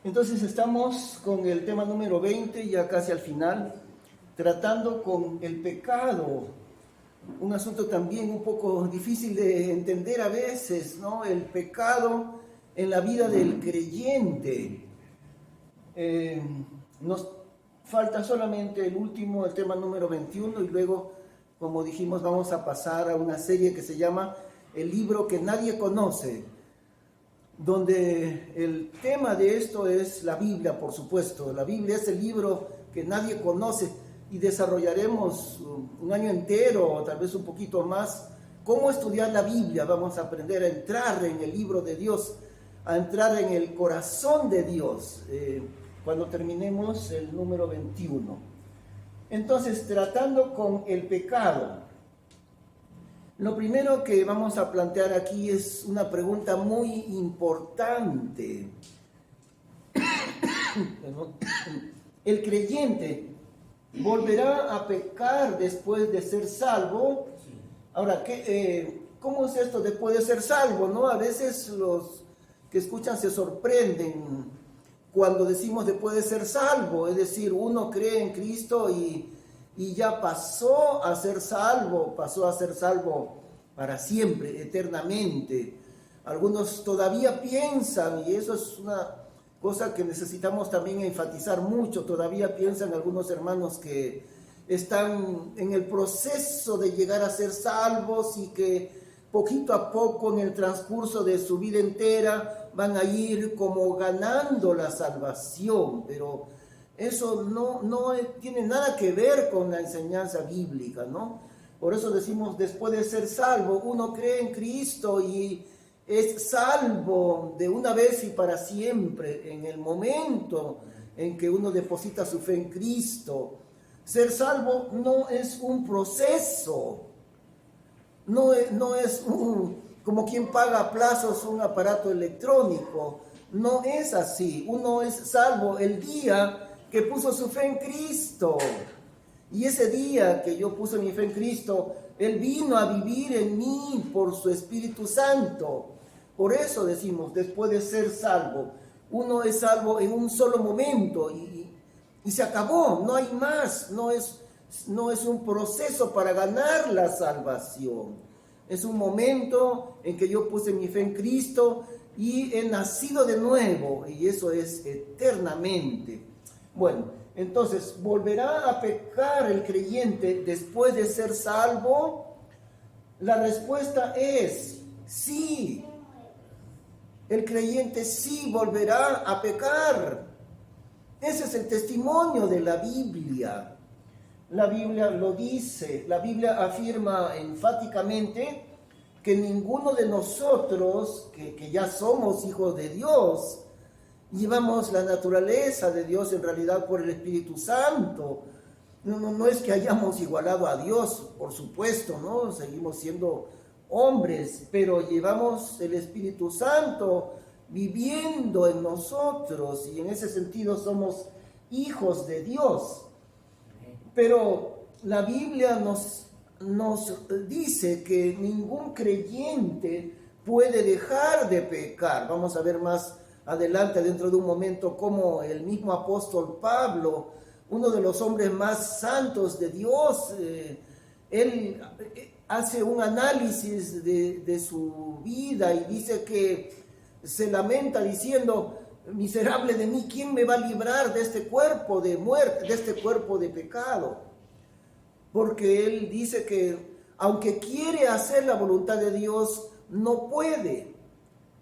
Entonces estamos con el tema número 20, ya casi al final, tratando con el pecado, un asunto también un poco difícil de entender a veces, ¿no? El pecado en la vida del creyente. Eh, Nos falta solamente el último, el tema número 21, y luego, como dijimos, vamos a pasar a una serie que se llama El libro que nadie conoce, donde el tema de esto es la Biblia, por supuesto. La Biblia es el libro que nadie conoce y desarrollaremos un año entero o tal vez un poquito más cómo estudiar la Biblia. Vamos a aprender a entrar en el libro de Dios, a entrar en el corazón de Dios cuando terminemos el número 21. Entonces, tratando con el pecado, lo primero que vamos a plantear aquí es una pregunta muy importante. ¿El creyente volverá a pecar después de ser salvo? Ahora, ¿cómo es esto después de ser salvo? ¿No? A veces los que escuchan se sorprenden cuando decimos después de ser salvo, es decir, uno cree en Cristo y ya pasó a ser salvo para siempre, eternamente. Algunos todavía piensan, y eso es una cosa que necesitamos también enfatizar mucho, todavía piensan algunos hermanos que están en el proceso de llegar a ser salvos y que poquito a poco en el transcurso de su vida entera van a ir como ganando la salvación, pero eso no tiene nada que ver con la enseñanza bíblica, ¿no? Por eso decimos, después de ser salvo, uno cree en Cristo y es salvo de una vez y para siempre, en el momento en que uno deposita su fe en Cristo. Ser salvo no es un proceso, no es como quien paga a plazos un aparato electrónico, no es así. Uno es salvo el día que puso su fe en Cristo. Y ese día que yo puse mi fe en Cristo, Él vino a vivir en mí por su Espíritu Santo. Por eso decimos, después de ser salvo, uno es salvo en un solo momento y se acabó, no hay más, no es un proceso para ganar la salvación. Es un momento en que yo puse mi fe en Cristo y he nacido de nuevo, y eso es eternamente. Bueno, entonces, ¿volverá a pecar el creyente después de ser salvo? La respuesta es sí. El creyente sí volverá a pecar. Ese es el testimonio de la Biblia. La Biblia lo dice, la Biblia afirma enfáticamente que ninguno de nosotros, que ya somos hijos de Dios, llevamos la naturaleza de Dios en realidad por el Espíritu Santo. No es que hayamos igualado a Dios, por supuesto, ¿no? Seguimos siendo hombres, pero llevamos el Espíritu Santo viviendo en nosotros y en ese sentido somos hijos de Dios. Pero la Biblia nos dice que ningún creyente puede dejar de pecar. Vamos a ver más adelante, dentro de un momento, cómo el mismo apóstol Pablo, uno de los hombres más santos de Dios, él hace un análisis de su vida y dice que se lamenta diciendo: miserable de mí, ¿quién me va a librar de este cuerpo de muerte, de este cuerpo de pecado? Porque él dice que aunque quiere hacer la voluntad de Dios, no puede.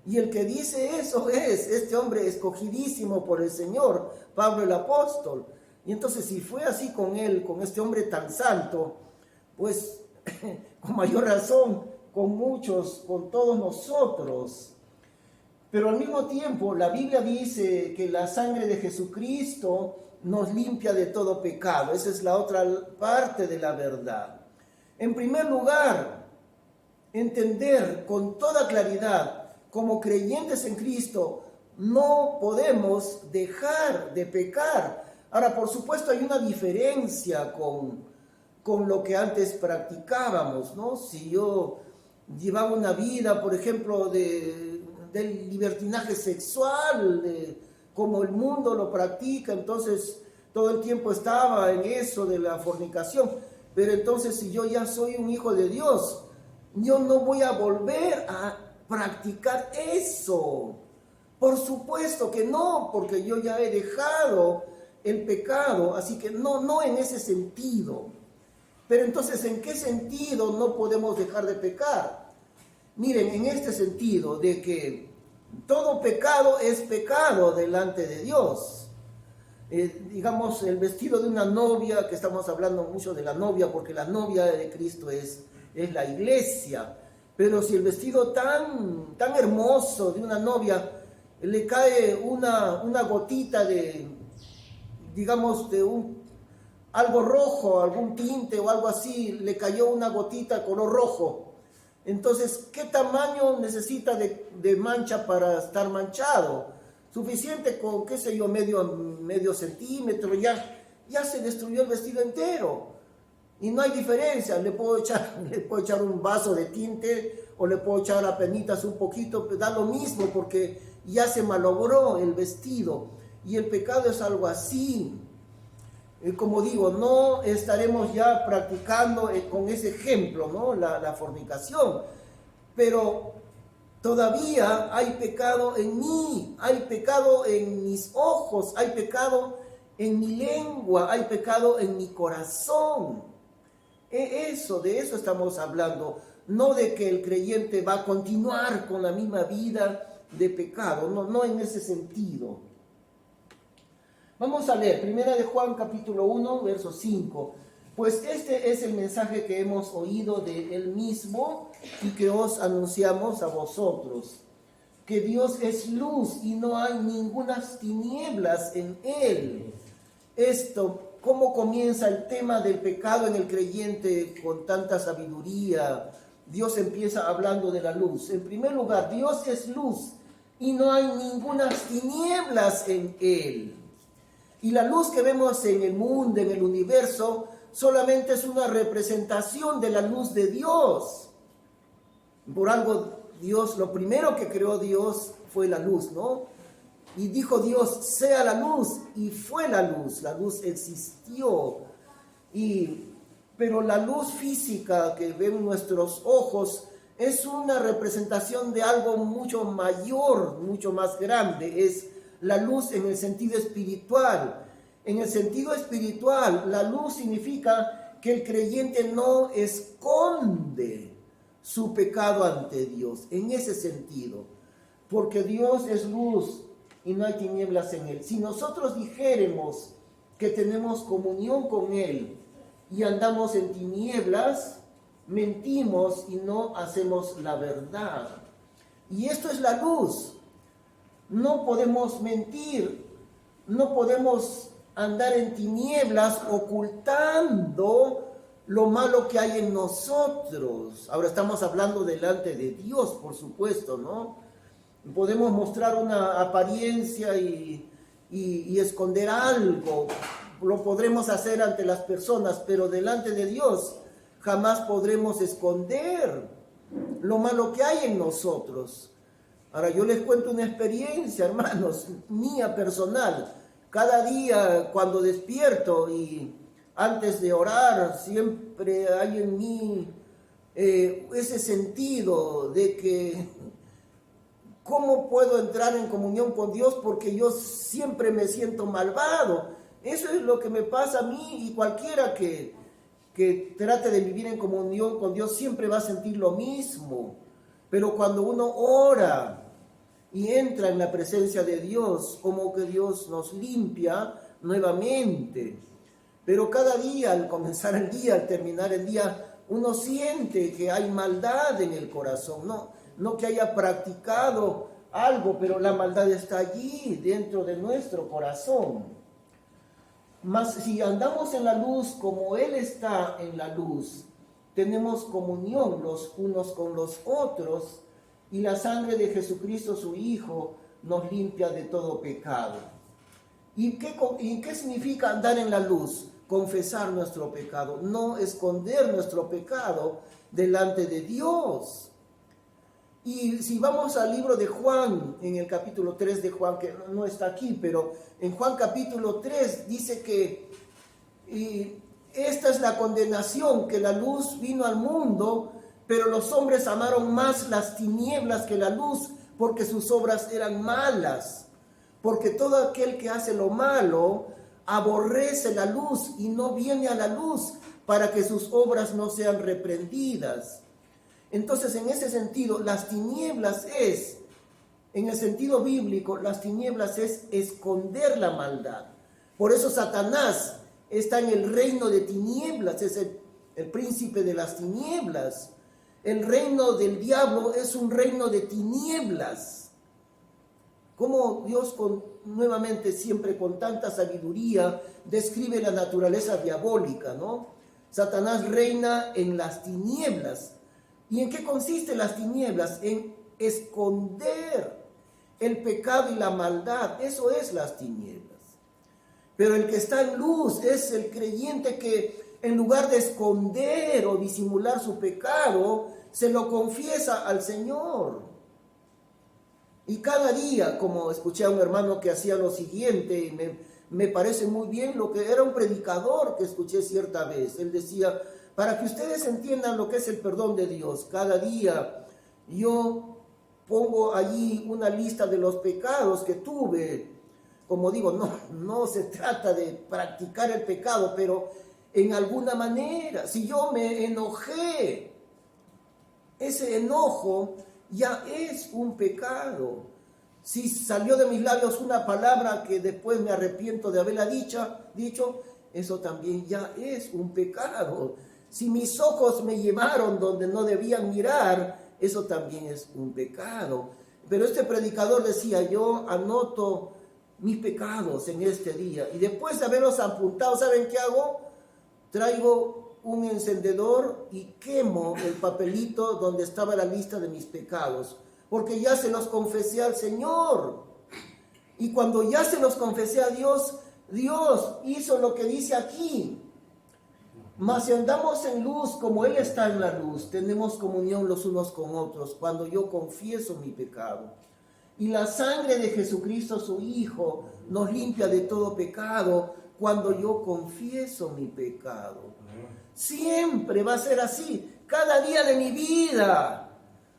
Y el que dice eso es este hombre escogidísimo por el Señor, Pablo el apóstol. Y entonces, si fue así con él, con este hombre tan santo, pues con mayor razón, con muchos, con todos nosotros. Pero al mismo tiempo, la Biblia dice que la sangre de Jesucristo nos limpia de todo pecado. Esa es la otra parte de la verdad. En primer lugar, entender con toda claridad, como creyentes en Cristo, no podemos dejar de pecar. Ahora, por supuesto, hay una diferencia con lo que antes practicábamos, ¿no? Si yo llevaba una vida, por ejemplo, del libertinaje sexual, como el mundo lo practica, entonces todo el tiempo estaba en eso de la fornicación. Pero entonces si yo ya soy un hijo de Dios, yo no voy a volver a practicar eso. Por supuesto que no, porque yo ya he dejado el pecado, así que no en ese sentido. Pero entonces, ¿en qué sentido no podemos dejar de pecar? Miren, en este sentido de que todo pecado es pecado delante de Dios. Digamos, el vestido de una novia, que estamos hablando mucho de la novia, porque la novia de Cristo es la iglesia. Pero si el vestido tan hermoso de una novia le cae una gotita de, digamos, algo rojo, algún tinte o algo así, le cayó una gotita color rojo. Entonces, ¿qué tamaño necesita de mancha para estar manchado? Suficiente con, qué sé yo, medio centímetro, ya se destruyó el vestido entero. Y no hay diferencia, le puedo echar un vaso de tinte o le puedo echar apenitas un poquito, pero da lo mismo porque ya se malogró el vestido. Y el pecado es algo así. Como digo, no estaremos ya practicando con ese ejemplo, ¿no? La fornicación, pero todavía hay pecado en mí, hay pecado en mis ojos, hay pecado en mi lengua, hay pecado en mi corazón. De eso estamos hablando, no de que el creyente va a continuar con la misma vida de pecado, no en ese sentido. Vamos a leer, 1 de Juan capítulo 1, verso 5. Pues este es el mensaje que hemos oído de él mismo y que os anunciamos a vosotros, que Dios es luz y no hay ningunas tinieblas en él. Esto, ¿cómo comienza el tema del pecado en el creyente con tanta sabiduría? Dios empieza hablando de la luz. En primer lugar, Dios es luz y no hay ningunas tinieblas en él. Y la luz que vemos en el mundo, en el universo, solamente es una representación de la luz de Dios. Por algo Dios, lo primero que creó Dios fue la luz, ¿no? Y dijo Dios, sea la luz, y fue la luz existió. Pero la luz física que ven nuestros ojos es una representación de algo mucho mayor, mucho más grande, es la luz en el sentido espiritual. En el sentido espiritual, la luz significa que el creyente no esconde su pecado ante Dios, en ese sentido, porque Dios es luz y no hay tinieblas en él. Si nosotros dijéramos que tenemos comunión con él y andamos en tinieblas, mentimos y no hacemos la verdad. Y esto es la luz. No podemos mentir, no podemos andar en tinieblas ocultando lo malo que hay en nosotros. Ahora estamos hablando delante de Dios, por supuesto, ¿no? Podemos mostrar una apariencia y esconder algo, lo podremos hacer ante las personas, pero delante de Dios jamás podremos esconder lo malo que hay en nosotros. Ahora yo les cuento una experiencia, hermanos, mía personal. Cada día cuando despierto y antes de orar, siempre hay en mí ese sentido de que ¿cómo puedo entrar en comunión con Dios? Porque yo siempre me siento malvado. Eso es lo que me pasa a mí y cualquiera que trate de vivir en comunión con Dios siempre va a sentir lo mismo. Pero cuando uno ora y entra en la presencia de Dios, como que Dios nos limpia nuevamente. Pero cada día, al comenzar el día, al terminar el día, uno siente que hay maldad en el corazón, no que haya practicado algo, pero la maldad está allí, dentro de nuestro corazón. Mas si andamos en la luz como Él está en la luz, tenemos comunión los unos con los otros, y la sangre de Jesucristo, su Hijo, nos limpia de todo pecado. ¿Y qué significa andar en la luz? Confesar nuestro pecado, no esconder nuestro pecado delante de Dios. Y si vamos al libro de Juan, en el capítulo 3 de Juan, que no está aquí, pero en Juan capítulo 3 dice que esta es la condenación, que la luz vino al mundo, pero los hombres amaron más las tinieblas que la luz, porque sus obras eran malas. Porque todo aquel que hace lo malo aborrece la luz y no viene a la luz para que sus obras no sean reprendidas. Entonces, en ese sentido, las tinieblas es, en el sentido bíblico, las tinieblas es esconder la maldad. Por eso Satanás está en el reino de tinieblas, es el príncipe de las tinieblas. El reino del diablo es un reino de tinieblas. Como Dios nuevamente siempre con tanta sabiduría describe la naturaleza diabólica, ¿no? Satanás reina en las tinieblas. ¿Y en qué consisten las tinieblas? En esconder el pecado y la maldad. Eso es las tinieblas. Pero el que está en luz es el creyente que en lugar de esconder o disimular su pecado, se lo confiesa al Señor. Y cada día, como escuché a un hermano que hacía lo siguiente, y me parece muy bien, lo que era un predicador que escuché cierta vez. Él decía, para que ustedes entiendan lo que es el perdón de Dios, cada día yo pongo allí una lista de los pecados que tuve. Como digo, no se trata de practicar el pecado, pero en alguna manera, si yo me enojé, ese enojo ya es un pecado. Si salió de mis labios una palabra que después me arrepiento de haberla dicho, eso también ya es un pecado. Si mis ojos me llevaron donde no debían mirar, eso también es un pecado. Pero este predicador decía, yo anoto mis pecados en este día, y después de haberlos apuntado, ¿saben qué hago? Traigo un encendedor y quemo el papelito donde estaba la lista de mis pecados, porque ya se los confesé al Señor. Y cuando ya se los confesé a Dios, Dios hizo lo que dice aquí. Mas si andamos en luz como Él está en la luz, tenemos comunión los unos con otros cuando yo confieso mi pecado. Y la sangre de Jesucristo, su Hijo, nos limpia de todo pecado cuando yo confieso mi pecado. Siempre va a ser así, cada día de mi vida.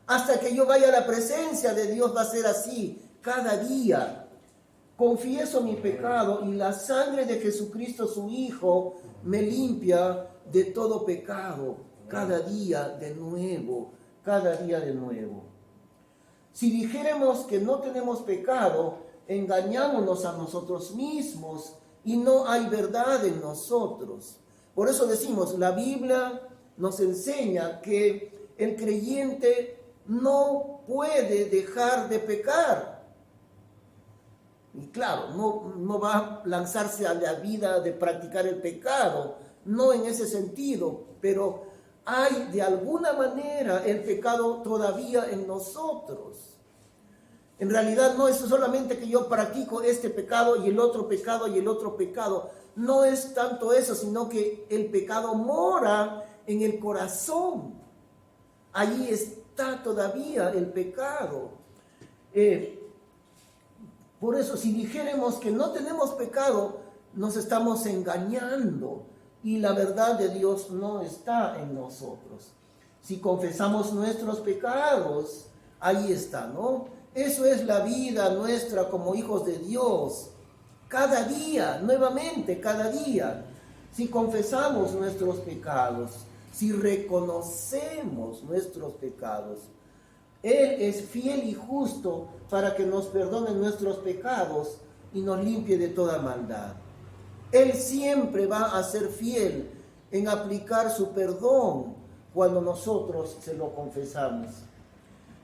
Hasta que yo vaya a la presencia de Dios va a ser así, cada día. Confieso mi pecado y la sangre de Jesucristo, su Hijo, me limpia de todo pecado, cada día de nuevo, cada día de nuevo. Si dijéramos que no tenemos pecado, engañámonos a nosotros mismos y no hay verdad en nosotros. Por eso decimos, la Biblia nos enseña que el creyente no puede dejar de pecar. Y claro, no va a lanzarse a la vida de practicar el pecado, no en ese sentido, pero hay de alguna manera el pecado todavía en nosotros. En realidad no es solamente que yo practico este pecado y el otro pecado y el otro pecado. No es tanto eso, sino que el pecado mora en el corazón. Allí está todavía el pecado. Por eso, si dijéramos que no tenemos pecado, nos estamos engañando y la verdad de Dios no está en nosotros. Si confesamos nuestros pecados, ahí está, ¿no? Eso es la vida nuestra como hijos de Dios. Cada día, nuevamente, cada día. Si confesamos nuestros pecados, si reconocemos nuestros pecados, Él es fiel y justo para que nos perdone nuestros pecados y nos limpie de toda maldad. Él siempre va a ser fiel en aplicar su perdón cuando nosotros se lo confesamos.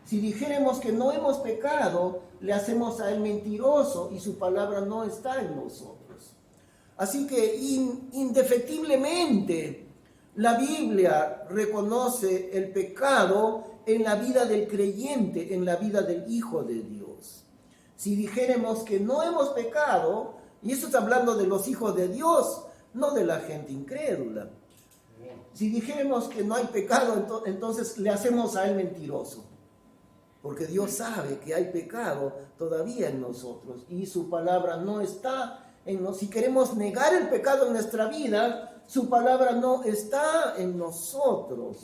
Si dijéramos que no hemos pecado, le hacemos a Él mentiroso y su palabra no está en nosotros. Así que indefectiblemente la Biblia reconoce el pecado en la vida del creyente, en la vida del Hijo de Dios. Si dijéramos que no hemos pecado, y eso está hablando de los hijos de Dios, no de la gente incrédula. Si dijéramos que no hay pecado, entonces le hacemos a Él mentiroso. porque Dios sabe que hay pecado todavía en nosotros y su palabra no está en nosotros. Si queremos negar el pecado en nuestra vida, su palabra no está en nosotros.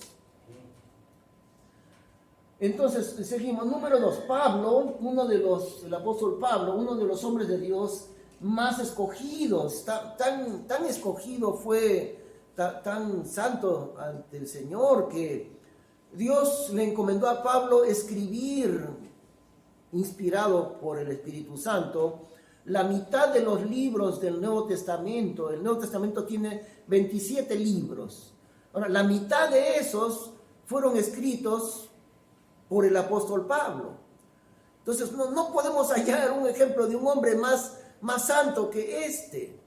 Entonces, seguimos. Número 2, Pablo, el apóstol Pablo, uno de los hombres de Dios más escogidos, tan escogido fue, tan santo ante el Señor, que Dios le encomendó a Pablo escribir, inspirado por el Espíritu Santo, la mitad de los libros del Nuevo Testamento. El Nuevo Testamento tiene 27 libros. Ahora, la mitad de esos fueron escritos por el apóstol Pablo. Entonces, no podemos hallar un ejemplo de un hombre más santo que este.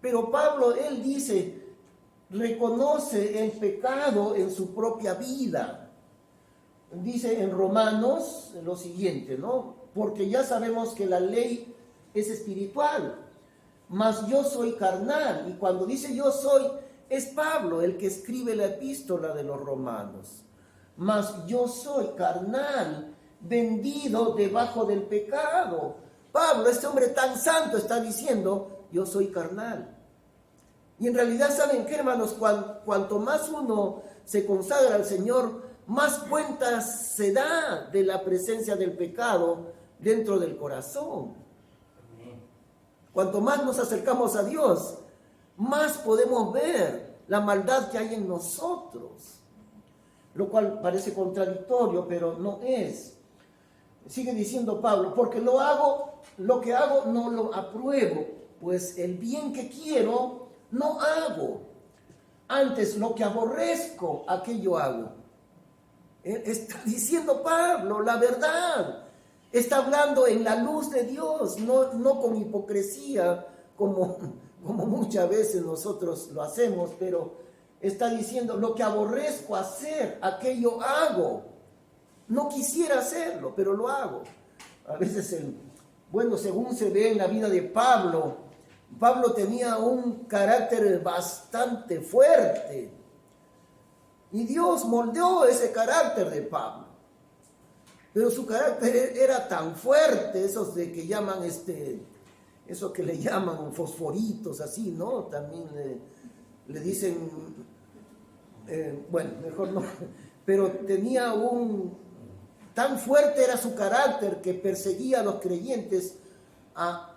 Pero Pablo, él dice, reconoce el pecado en su propia vida. Dice en Romanos lo siguiente, ¿no? Porque ya sabemos que la ley es espiritual, mas yo soy carnal. Y cuando dice yo soy, es Pablo el que escribe la epístola de los Romanos. Mas yo soy carnal, vendido debajo del pecado. Pablo, este hombre tan santo, está diciendo, yo soy carnal. Y en realidad, ¿saben qué, hermanos? Cuanto más uno se consagra al Señor, más cuenta se da de la presencia del pecado dentro del corazón. Cuanto más nos acercamos a Dios, más podemos ver la maldad que hay en nosotros. Lo cual parece contradictorio, pero no es. Sigue diciendo Pablo, porque lo que hago no lo apruebo, pues el bien que quiero no hago. Antes lo que aborrezco, aquello hago. Está diciendo Pablo la verdad. Está hablando en la luz de Dios, no con hipocresía, como muchas veces nosotros lo hacemos, pero está diciendo, lo que aborrezco hacer, aquello hago. No quisiera hacerlo, pero lo hago. A veces, según se ve en la vida de Pablo, Pablo tenía un carácter bastante fuerte. Y Dios moldeó ese carácter de Pablo. Pero su carácter era tan fuerte, esos de que llaman, eso que le llaman fosforitos, así, ¿no? También le dicen, bueno, mejor no, pero tenía tan fuerte era su carácter que perseguía a los creyentes a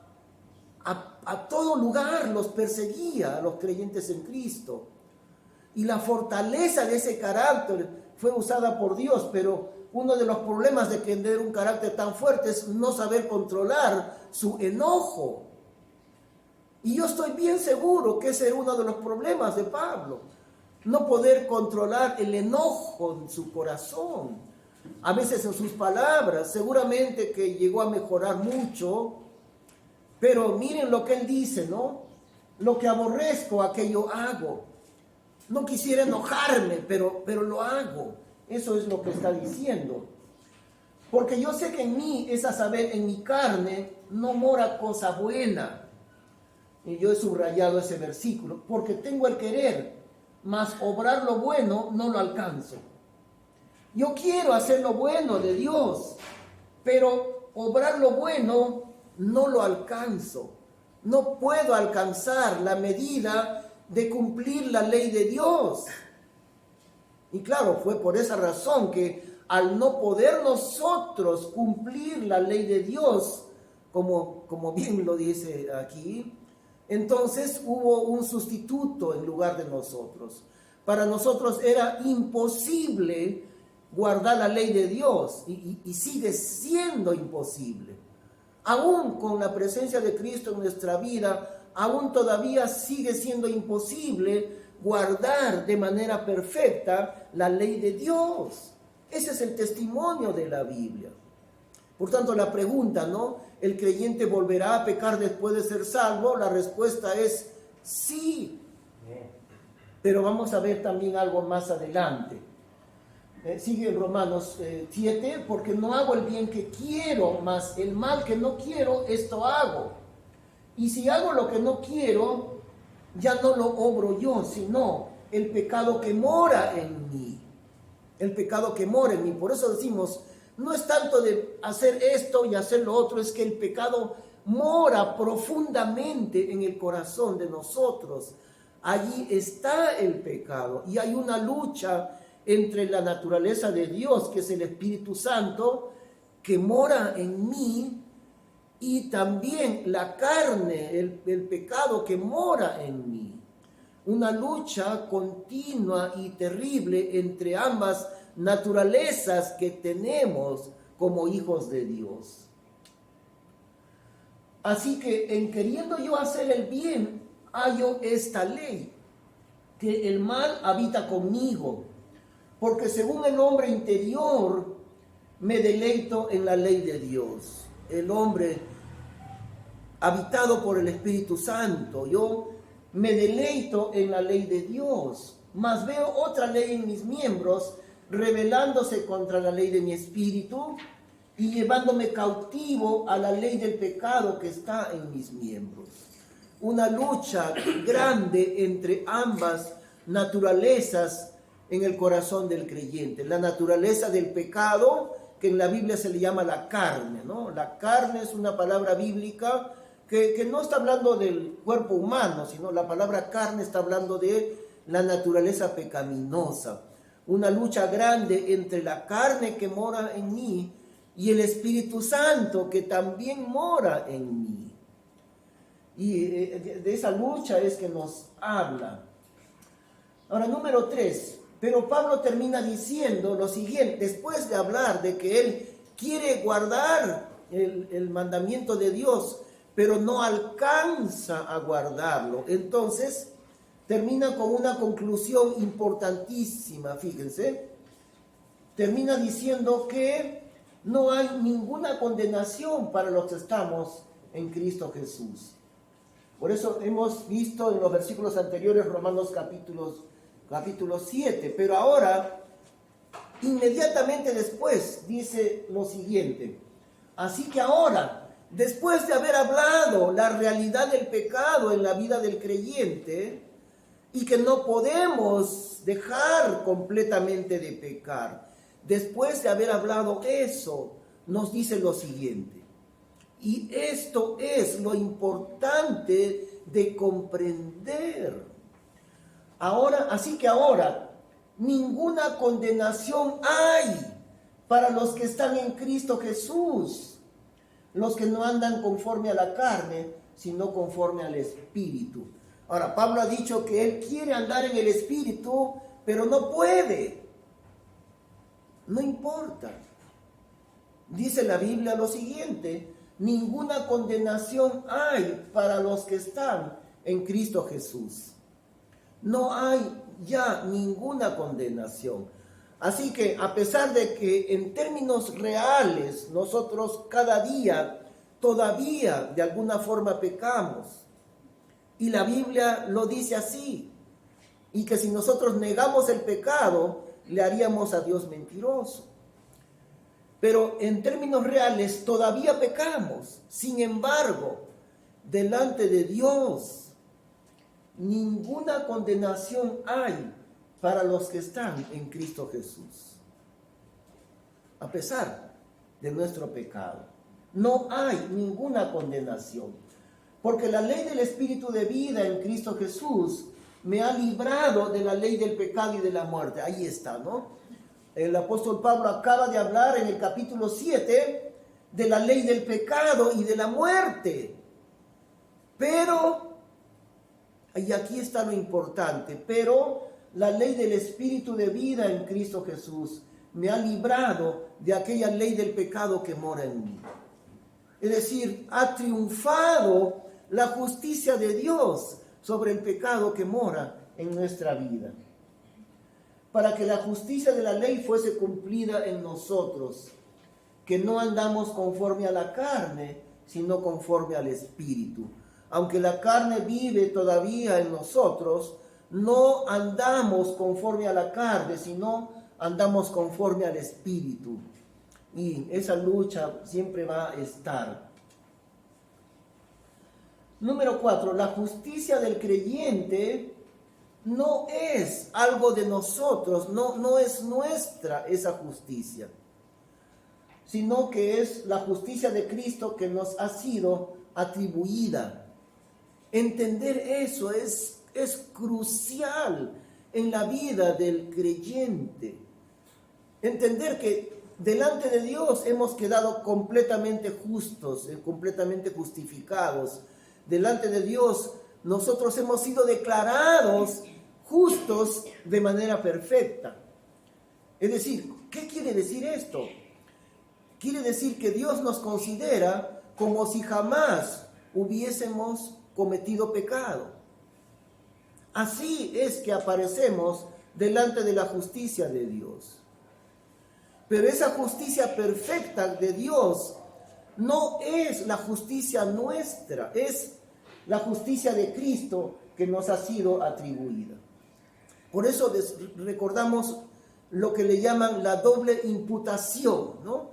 todo lugar, los perseguía a los creyentes en Cristo. Y la fortaleza de ese carácter fue usada por Dios, pero uno de los problemas de tener un carácter tan fuerte es no saber controlar su enojo. Y yo estoy bien seguro que ese era uno de los problemas de Pablo, no poder controlar el enojo en su corazón, a veces en sus palabras. Seguramente que llegó a mejorar mucho, pero miren lo que él dice, ¿no? Lo que aborrezco, aquello hago. No quisiera enojarme, pero lo hago. Eso es lo que está diciendo. Porque yo sé que en mí, es a saber, en mi carne, no mora cosa buena. Y yo he subrayado ese versículo. Porque tengo el querer, mas obrar lo bueno no lo alcanzo. Yo quiero hacer lo bueno de Dios, pero obrar lo bueno no lo alcanzo. No puedo alcanzar la medida de cumplir la ley de Dios. Y claro, fue por esa razón que al no poder nosotros cumplir la ley de Dios, como bien lo dice aquí, entonces hubo un sustituto en lugar de nosotros. Para nosotros era imposible guardar la ley de Dios y sigue siendo imposible. Aún con la presencia de Cristo en nuestra vida, aún todavía sigue siendo imposible guardar de manera perfecta la ley de Dios. Ese es el testimonio de la Biblia. Por tanto, la pregunta, ¿no? ¿El creyente volverá a pecar después de ser salvo? La respuesta es sí. Pero vamos a ver también algo más adelante. Sigue en Romanos 7, porque no hago el bien que quiero, mas el mal que no quiero, esto hago. Y si hago lo que no quiero, ya no lo obro yo, sino el pecado que mora en mí. El pecado que mora en mí. Por eso decimos, no es tanto de hacer esto y hacer lo otro, es que el pecado mora profundamente en el corazón de nosotros. Allí está el pecado y hay una lucha entre la naturaleza de Dios, que es el Espíritu Santo, que mora en mí, y también la carne, el pecado que mora en mí. Una lucha continua y terrible entre ambas naturalezas que tenemos como hijos de Dios. Así que en queriendo yo hacer el bien, hallo esta ley, que el mal habita conmigo, porque según el hombre interior me deleito en la ley de Dios. El hombre habitado por el Espíritu Santo, yo me deleito en la ley de Dios, mas veo otra ley en mis miembros, rebelándose contra la ley de mi espíritu y llevándome cautivo a la ley del pecado que está en mis miembros. Una lucha grande entre ambas naturalezas en el corazón del creyente. La naturaleza del pecado, que en la Biblia se le llama la carne, ¿no? La carne es una palabra bíblica que no está hablando del cuerpo humano, sino la palabra carne está hablando de la naturaleza pecaminosa. Una lucha grande entre la carne que mora en mí y el Espíritu Santo que también mora en mí. Y de esa lucha es que nos habla. Ahora, número 3. Pero Pablo termina diciendo lo siguiente, después de hablar de que él quiere guardar el mandamiento de Dios, pero no alcanza a guardarlo. Entonces, termina con una conclusión importantísima, fíjense. Termina diciendo que no hay ninguna condenación para los que estamos en Cristo Jesús. Por eso hemos visto en los versículos anteriores, Romanos capítulo 7, pero ahora, inmediatamente después, dice lo siguiente. Así que ahora, después de haber hablado la realidad del pecado en la vida del creyente, y que no podemos dejar completamente de pecar, después de haber hablado eso, nos dice lo siguiente. Y esto es lo importante de comprender. Ahora, así que ahora, ninguna condenación hay para los que están en Cristo Jesús, los que no andan conforme a la carne, sino conforme al Espíritu. Ahora, Pablo ha dicho que él quiere andar en el Espíritu, pero no puede. No importa. Dice la Biblia lo siguiente: ninguna condenación hay para los que están en Cristo Jesús. No hay ya ninguna condenación. Así que a pesar de que en términos reales nosotros cada día todavía de alguna forma pecamos, y la Biblia lo dice así, y que si nosotros negamos el pecado, le haríamos a Dios mentiroso. Pero en términos reales todavía pecamos. Sin embargo, delante de Dios, ninguna condenación hay para los que están en Cristo Jesús. A pesar de nuestro pecado, no hay ninguna condenación. Porque la ley del Espíritu de vida en Cristo Jesús me ha librado de la ley del pecado y de la muerte. Ahí está, ¿no? El apóstol Pablo acaba de hablar en el capítulo 7 de la ley del pecado y de la muerte. Pero, y aquí está lo importante, pero la ley del Espíritu de vida en Cristo Jesús me ha librado de aquella ley del pecado que mora en mí. Es decir, ha triunfado la justicia de Dios sobre el pecado que mora en nuestra vida. Para que la justicia de la ley fuese cumplida en nosotros, que no andamos conforme a la carne, sino conforme al Espíritu. Aunque la carne vive todavía en nosotros, no andamos conforme a la carne, sino andamos conforme al Espíritu. Y esa lucha siempre va a estar. Número 4, la justicia del creyente no es algo de nosotros, no es nuestra esa justicia. sino que es la justicia de Cristo que nos ha sido atribuida. Entender eso es crucial en la vida del creyente. Entender que delante de Dios hemos quedado completamente justos, completamente justificados. Delante de Dios nosotros hemos sido declarados justos de manera perfecta. Es decir, ¿qué quiere decir esto? Quiere decir que Dios nos considera como si jamás hubiésemos cometido pecado. Así es que aparecemos delante de la justicia de Dios. Pero esa justicia perfecta de Dios no es la justicia nuestra, es la justicia de Cristo que nos ha sido atribuida. Por eso recordamos lo que le llaman la doble imputación, ¿no?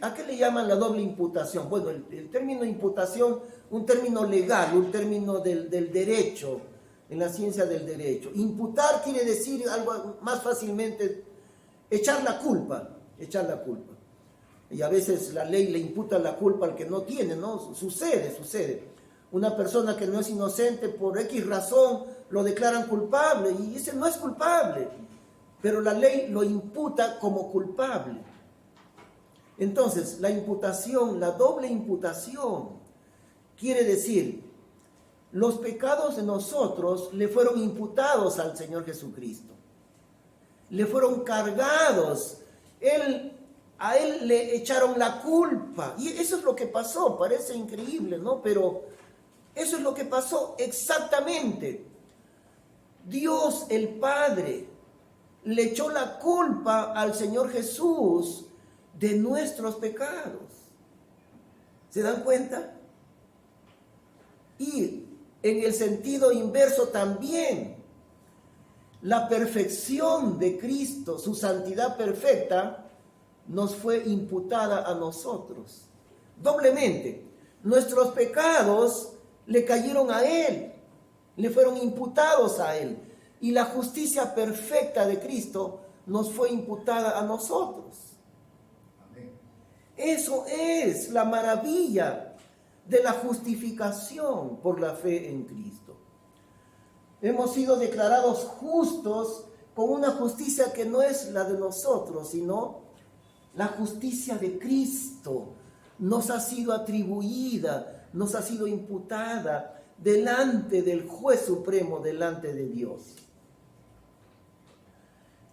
¿A qué le llaman la doble imputación? Bueno, el término imputación, un término legal, un término del derecho, en la ciencia del derecho. Imputar quiere decir algo más fácilmente, echar la culpa. Y a veces la ley le imputa la culpa al que no tiene, ¿no? Sucede. Una persona que no es inocente por X razón lo declaran culpable y ese no es culpable, pero la ley lo imputa como culpable. Entonces, la imputación, la doble imputación, quiere decir, los pecados de nosotros le fueron imputados al Señor Jesucristo, le fueron cargados, a Él le echaron la culpa, y eso es lo que pasó, parece increíble, ¿no? Pero eso es lo que pasó exactamente. Dios el Padre le echó la culpa al Señor Jesús de nuestros pecados. ¿Se dan cuenta? Y en el sentido inverso también, la perfección de Cristo, su santidad perfecta, nos fue imputada a nosotros. Doblemente, nuestros pecados le cayeron a Él, le fueron imputados a Él. Y la justicia perfecta de Cristo nos fue imputada a nosotros. Amén. Eso es la maravilla de la justificación por la fe en Cristo. Hemos sido declarados justos con una justicia que no es la de nosotros, sino la justicia de Cristo. Nos ha sido atribuida, nos ha sido imputada delante del juez supremo, delante de Dios.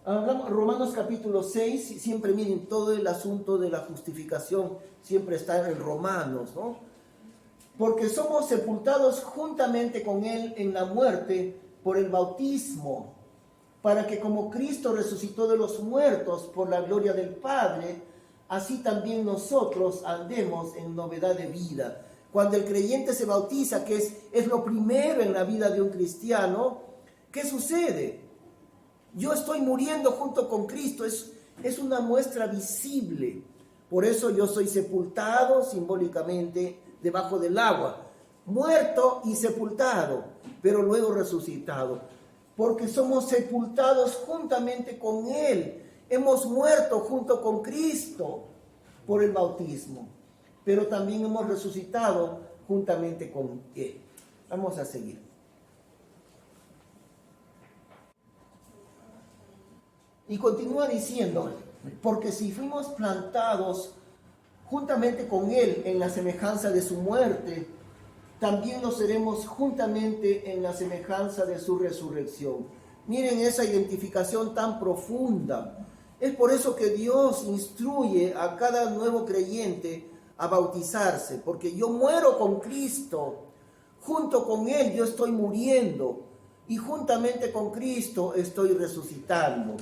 Hablamos Romanos capítulo 6, siempre miren, todo el asunto de la justificación siempre está en Romanos, ¿no? Porque somos sepultados juntamente con Él en la muerte por el bautismo, para que como Cristo resucitó de los muertos por la gloria del Padre, así también nosotros andemos en novedad de vida. Cuando el creyente se bautiza, que es lo primero en la vida de un cristiano, ¿qué sucede? Yo estoy muriendo junto con Cristo, es una muestra visible. Por eso yo soy sepultado simbólicamente debajo del agua, muerto y sepultado, pero luego resucitado, porque somos sepultados juntamente con Él. Hemos muerto junto con Cristo por el bautismo, pero también hemos resucitado juntamente con Él. Vamos a seguir. Y continúa diciendo, porque si fuimos plantados juntamente con Él en la semejanza de su muerte, también lo seremos juntamente en la semejanza de su resurrección. Miren esa identificación tan profunda. Es por eso que Dios instruye a cada nuevo creyente a bautizarse, porque yo muero con Cristo, junto con Él yo estoy muriendo y juntamente con Cristo estoy resucitando.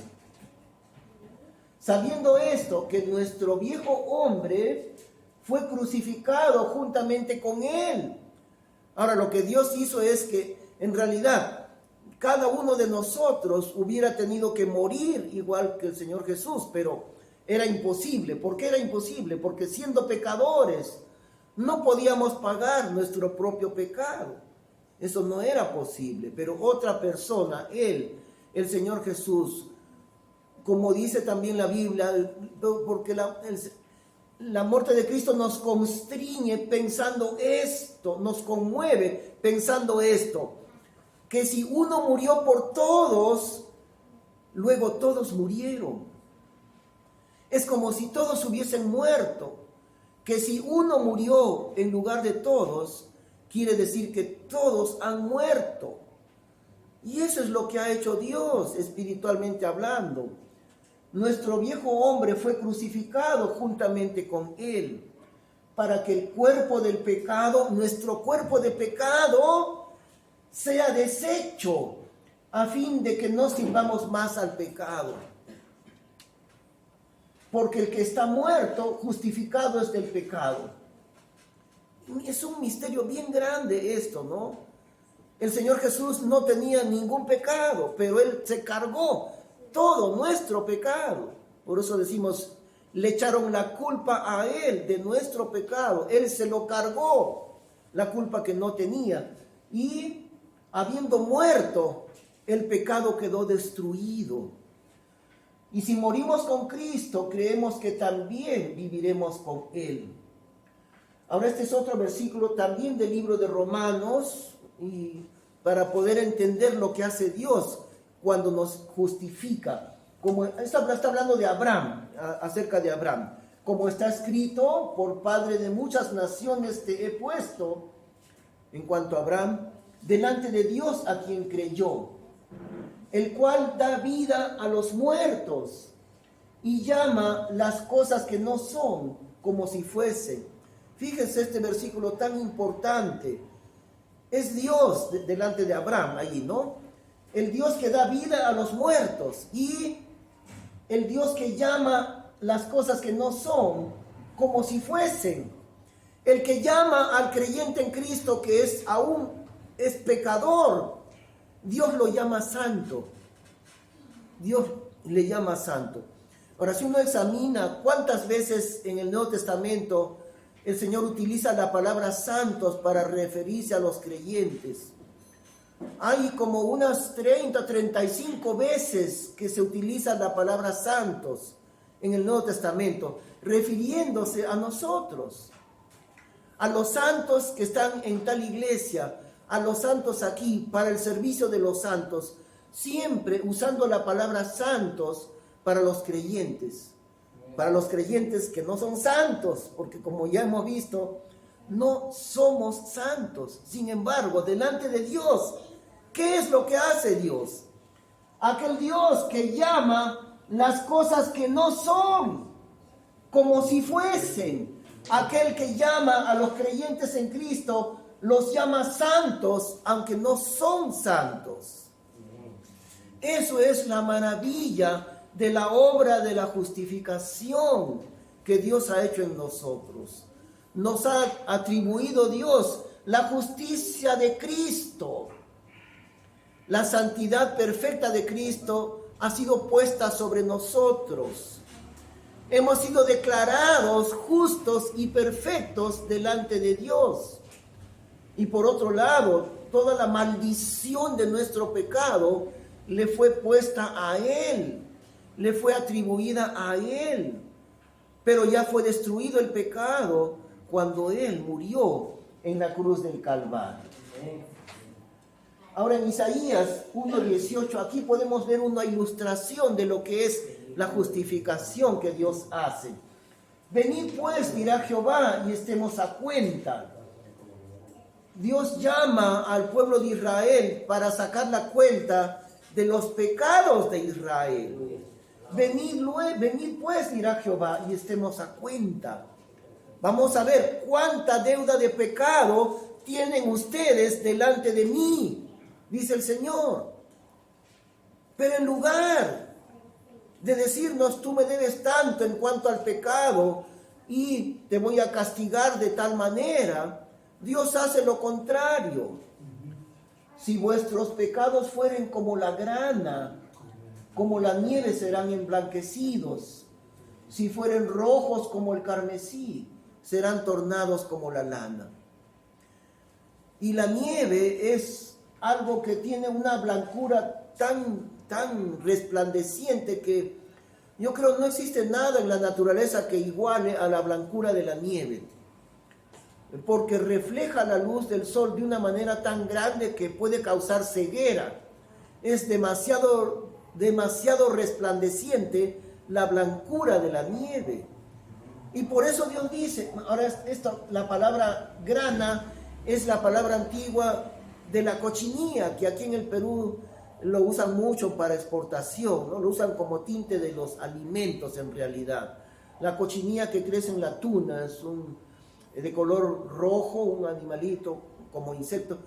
Sabiendo esto, que nuestro viejo hombre fue crucificado juntamente con Él. Ahora, lo que Dios hizo es que, en realidad, cada uno de nosotros hubiera tenido que morir igual que el Señor Jesús, pero era imposible. ¿Por qué era imposible? Porque siendo pecadores, no podíamos pagar nuestro propio pecado. Eso no era posible, pero otra persona, Él, el Señor Jesús, como dice también la Biblia, porque La muerte de Cristo nos constriñe pensando esto, nos conmueve pensando esto, que si uno murió por todos, luego todos murieron. Es como si todos hubiesen muerto, que si uno murió en lugar de todos, quiere decir que todos han muerto. Y eso es lo que ha hecho Dios espiritualmente hablando. Nuestro viejo hombre fue crucificado juntamente con Él, para que el cuerpo del pecado, nuestro cuerpo de pecado, sea deshecho, a fin de que no sirvamos más al pecado. Porque el que está muerto, justificado es del pecado. Es un misterio bien grande esto, ¿no? El Señor Jesús no tenía ningún pecado, pero Él se cargó todo nuestro pecado. Por eso decimos, le echaron la culpa a Él de nuestro pecado. Él se lo cargó, la culpa que no tenía. Y habiendo muerto, el pecado quedó destruido. Y si morimos con Cristo, creemos que también viviremos con Él. Ahora este es otro versículo también del libro de Romanos, y para poder entender lo que hace Dios cuando nos justifica. Como está hablando de Abraham, acerca de Abraham. Como está escrito, por padre de muchas naciones te he puesto, en cuanto a Abraham, delante de Dios a quien creyó, el cual da vida a los muertos y llama las cosas que no son como si fuesen. Fíjense este versículo tan importante. Es Dios delante de Abraham ahí, ¿no? El Dios que da vida a los muertos y el Dios que llama las cosas que no son como si fuesen. El que llama al creyente en Cristo que es pecador, Dios lo llama santo. Dios le llama santo. Ahora, si uno examina cuántas veces en el Nuevo Testamento el Señor utiliza la palabra santos para referirse a los creyentes, hay como unas 30, 35 veces que se utiliza la palabra santos en el Nuevo Testamento, refiriéndose a nosotros, a los santos que están en tal iglesia, a los santos aquí, para el servicio de los santos, siempre usando la palabra santos para los creyentes que no son santos, porque como ya hemos visto, no somos santos. Sin embargo, delante de Dios, ¿qué es lo que hace Dios? Aquel Dios que llama las cosas que no son como si fuesen. Aquel que llama a los creyentes en Cristo los llama santos, aunque no son santos. Eso es la maravilla de la obra de la justificación que Dios ha hecho en nosotros. Nos ha atribuido Dios la justicia de Cristo. La santidad perfecta de Cristo ha sido puesta sobre nosotros. Hemos sido declarados justos y perfectos delante de Dios. Y por otro lado, toda la maldición de nuestro pecado le fue puesta a Él, le fue atribuida a Él. Pero ya fue destruido el pecado cuando Él murió en la cruz del Calvario. Ahora en Isaías 1:18, aquí podemos ver una ilustración de lo que es la justificación que Dios hace. Venid pues, dirá Jehová, y estemos a cuenta. Dios llama al pueblo de Israel para sacar la cuenta de los pecados de Israel. Venid pues, dirá Jehová, y estemos a cuenta. Vamos a ver cuánta deuda de pecado tienen ustedes delante de mí, dice el Señor. Pero en lugar de decirnos, tú me debes tanto en cuanto al pecado y te voy a castigar de tal manera, Dios hace lo contrario. Si vuestros pecados fueren como la grana, como la nieve serán emblanquecidos. Si fueren rojos como el carmesí, serán tornados como la lana. Y la nieve es algo que tiene una blancura tan resplandeciente que Yo creo no existe nada en la naturaleza que iguale a la blancura de la nieve, porque refleja la luz del sol de una manera tan grande que puede causar ceguera. Es demasiado resplandeciente la blancura de la nieve. Y por eso Dios dice, ahora la palabra grana es la palabra antigua de la cochinilla, que aquí en el Perú lo usan mucho para exportación, ¿no? Lo usan como tinte de los alimentos en realidad. La cochinilla que crece en la tuna es de color rojo, un animalito como insecto,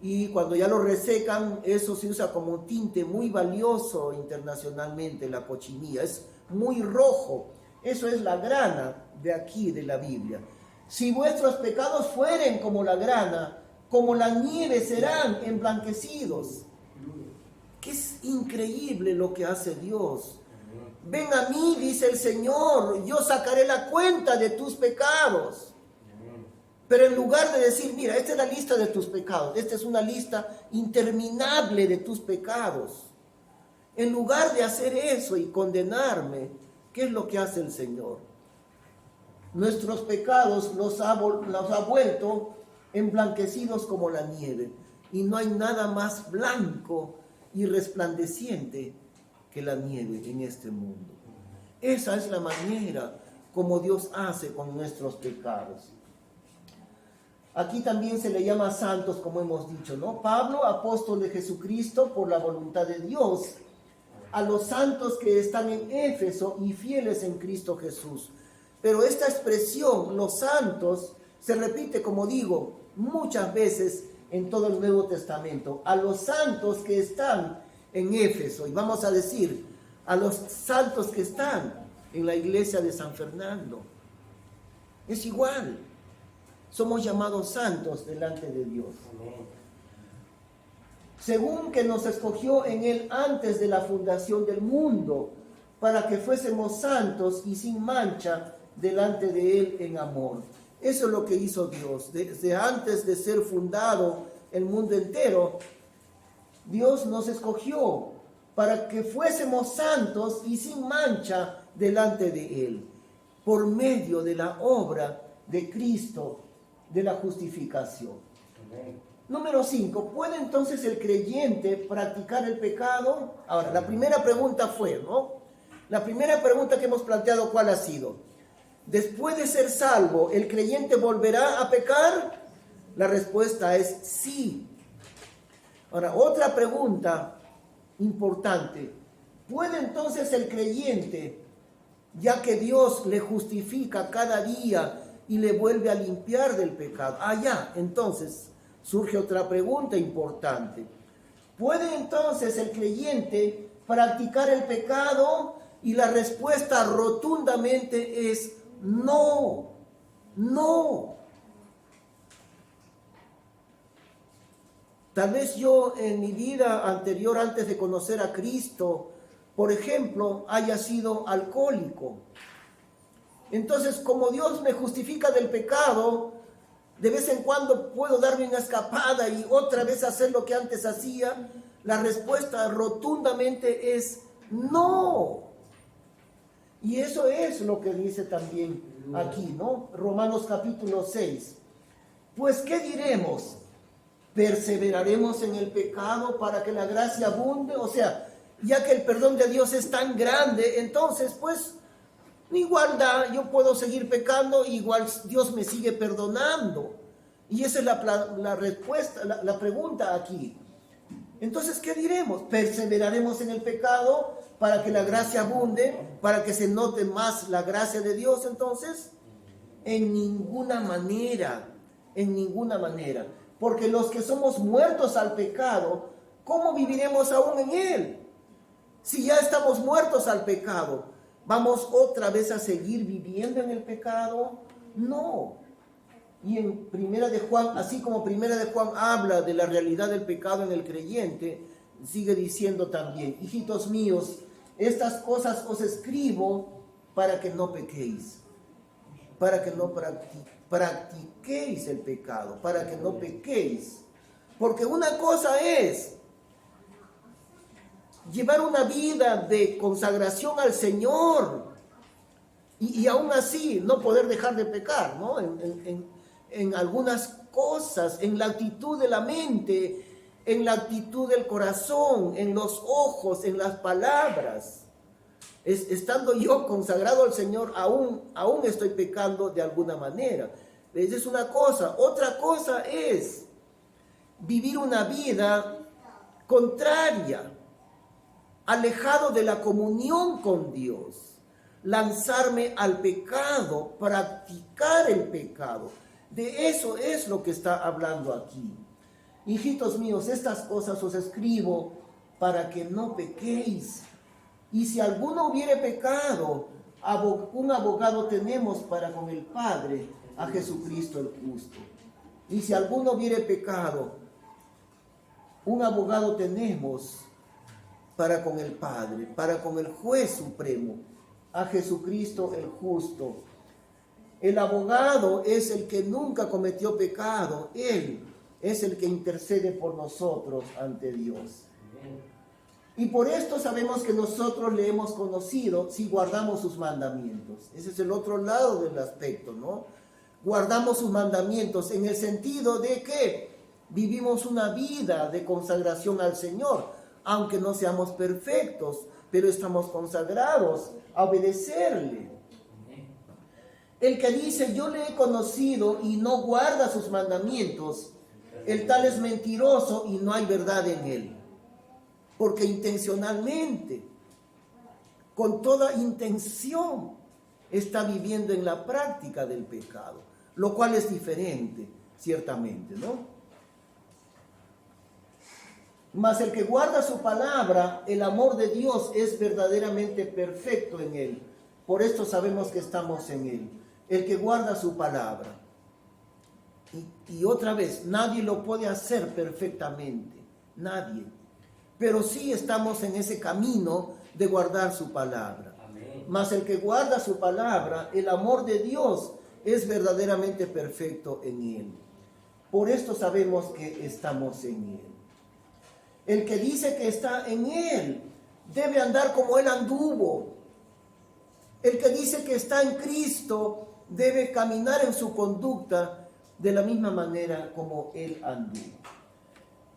y cuando ya lo resecan, eso se usa como un tinte muy valioso internacionalmente, la cochinilla, es muy rojo. Eso es la grana de aquí, de la Biblia. Si vuestros pecados fueren como la grana, como la nieve serán emblanquecidos. Que es increíble lo que hace Dios. Ven a mí, dice el Señor, yo sacaré la cuenta de tus pecados. Pero en lugar de decir, mira, esta es la lista de tus pecados, esta es una lista interminable de tus pecados. En lugar de hacer eso y condenarme, ¿qué es lo que hace el Señor? Nuestros pecados los ha vuelto emblanquecidos como la nieve. Y no hay nada más blanco y resplandeciente que la nieve en este mundo. Esa es la manera como Dios hace con nuestros pecados. Aquí también se le llama santos, como hemos dicho, ¿no? Pablo, apóstol de Jesucristo por la voluntad de Dios, a los santos que están en Éfeso y fieles en Cristo Jesús. Pero esta expresión, los santos, se repite, como digo, muchas veces en todo el Nuevo Testamento. A los santos que están en Éfeso, y vamos a decir, a los santos que están en la iglesia de San Fernando. Es igual. Somos llamados santos delante de Dios. Según que nos escogió en Él antes de la fundación del mundo, para que fuésemos santos y sin mancha delante de Él en amor. Eso es lo que hizo Dios. Desde antes de ser fundado el mundo entero, Dios nos escogió para que fuésemos santos y sin mancha delante de Él, por medio de la obra de Cristo, de la justificación. Número 5, ¿puede entonces el creyente practicar el pecado? Ahora, la primera pregunta fue, ¿no? La primera pregunta que hemos planteado, ¿cuál ha sido? Después de ser salvo, ¿el creyente volverá a pecar? La respuesta es sí. Ahora, otra pregunta importante. ¿Puede entonces el creyente, ya que Dios le justifica cada día y le vuelve a limpiar del pecado? Entonces surge otra pregunta importante. ¿Puede entonces el creyente practicar el pecado? Y la respuesta rotundamente es no, no. Tal vez yo en mi vida anterior, antes de conocer a Cristo, por ejemplo, haya sido alcohólico. Entonces, como Dios me justifica del pecado, de vez en cuando puedo darme una escapada y otra vez hacer lo que antes hacía. La respuesta rotundamente es no. Y eso es lo que dice también aquí, ¿no? Romanos capítulo 6. Pues, ¿qué diremos? ¿Perseveraremos en el pecado para que la gracia abunde? O sea, ya que el perdón de Dios es tan grande, entonces, pues, igual yo puedo seguir pecando, igual Dios me sigue perdonando. Y esa es la respuesta, la pregunta aquí. Entonces, ¿qué diremos? ¿Perseveraremos en el pecado para que la gracia abunde, para que se note más la gracia de Dios? Entonces, en ninguna manera, en ninguna manera. Porque los que somos muertos al pecado, ¿cómo viviremos aún en él? Si ya estamos muertos al pecado, ¿vamos otra vez a seguir viviendo en el pecado? No. Y en Primera de Juan, así como Primera de Juan habla de la realidad del pecado en el creyente, sigue diciendo también, hijitos míos, estas cosas os escribo para que no pequéis, para que no practiquéis el pecado, para que no pequéis. Porque una cosa es llevar una vida de consagración al Señor y aún así no poder dejar de pecar, ¿no? En algunas cosas, en la actitud de la mente, en la actitud del corazón, en los ojos, en las palabras. Estando yo consagrado al Señor, aún estoy pecando de alguna manera. Esa es una cosa. Otra cosa es vivir una vida contraria, alejado de la comunión con Dios, lanzarme al pecado, practicar el pecado. De eso es lo que está hablando aquí. Hijitos míos, estas cosas os escribo para que no pequéis. Y si alguno hubiere pecado, un abogado tenemos para con el Padre, a Jesucristo el justo. Y si alguno hubiere pecado, un abogado tenemos para con el Padre, para con el juez supremo, a Jesucristo el justo. El abogado es el que nunca cometió pecado. Él es el que intercede por nosotros ante Dios. Y por esto sabemos que nosotros le hemos conocido si guardamos sus mandamientos. Ese es el otro lado del aspecto, ¿no? Guardamos sus mandamientos en el sentido de que vivimos una vida de consagración al Señor, aunque no seamos perfectos, pero estamos consagrados a obedecerle. El que dice, yo le he conocido y no guarda sus mandamientos, el tal es mentiroso y no hay verdad en él. Porque intencionalmente, con toda intención, está viviendo en la práctica del pecado, lo cual es diferente, ciertamente, ¿no? Mas el que guarda su palabra, el amor de Dios es verdaderamente perfecto en él. Por esto sabemos que estamos en él. El que guarda su palabra. Y otra vez, nadie lo puede hacer perfectamente. Nadie. Pero sí estamos en ese camino de guardar su palabra. Amén. Mas el que guarda su palabra, el amor de Dios es verdaderamente perfecto en él. Por esto sabemos que estamos en él. El que dice que está en él debe andar como él anduvo. El que dice que está en Cristo debe caminar en su conducta de la misma manera como él anduvo.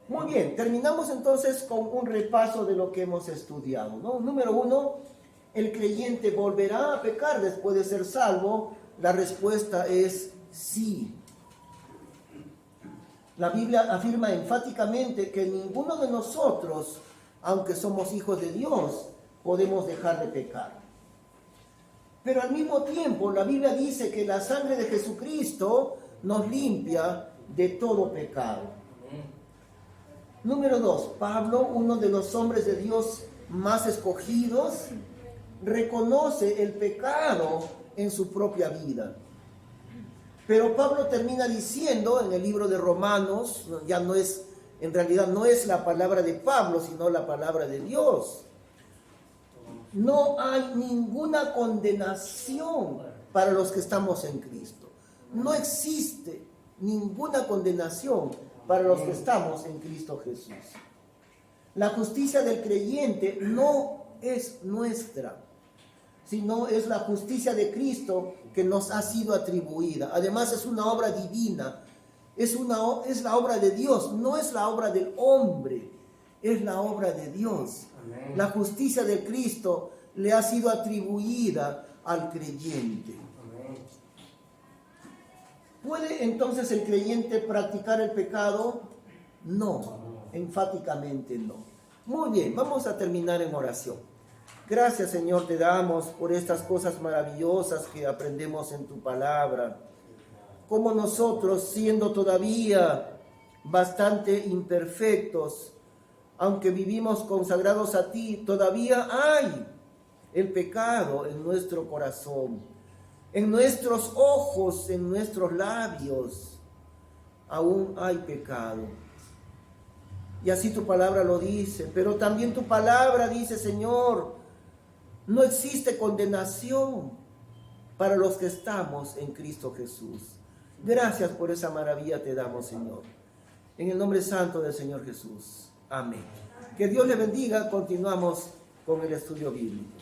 Muy bien, terminamos entonces con un repaso de lo que hemos estudiado, ¿no? Número 1, ¿el creyente volverá a pecar después de ser salvo? La respuesta es sí. La Biblia afirma enfáticamente que ninguno de nosotros, aunque somos hijos de Dios, podemos dejar de pecar. Pero al mismo tiempo, la Biblia dice que la sangre de Jesucristo nos limpia de todo pecado. Número 2, Pablo, uno de los hombres de Dios más escogidos, reconoce el pecado en su propia vida. Pero Pablo termina diciendo en el libro de Romanos, en realidad no es la palabra de Pablo, sino la palabra de Dios. No hay ninguna condenación para los que estamos en Cristo. No existe ninguna condenación para los que estamos en Cristo Jesús. La justicia del creyente no es nuestra, sino es la justicia de Cristo que nos ha sido atribuida. Además es una obra divina, es la obra de Dios, no es la obra del hombre, es la obra de Dios. Amén. La justicia de Cristo le ha sido atribuida al creyente. Amén. ¿Puede entonces el creyente practicar el pecado? No, enfáticamente no. Muy bien, vamos a terminar en oración. Gracias, Señor, te damos por estas cosas maravillosas que aprendemos en tu palabra. Como nosotros, siendo todavía bastante imperfectos, aunque vivimos consagrados a ti, todavía hay el pecado en nuestro corazón, en nuestros ojos, en nuestros labios. Aún hay pecado. Y así tu palabra lo dice, pero también tu palabra dice, Señor, no existe condenación para los que estamos en Cristo Jesús. Gracias por esa maravilla te damos, Señor. En el nombre santo del Señor Jesús. Amén. Que Dios le bendiga. Continuamos con el estudio bíblico.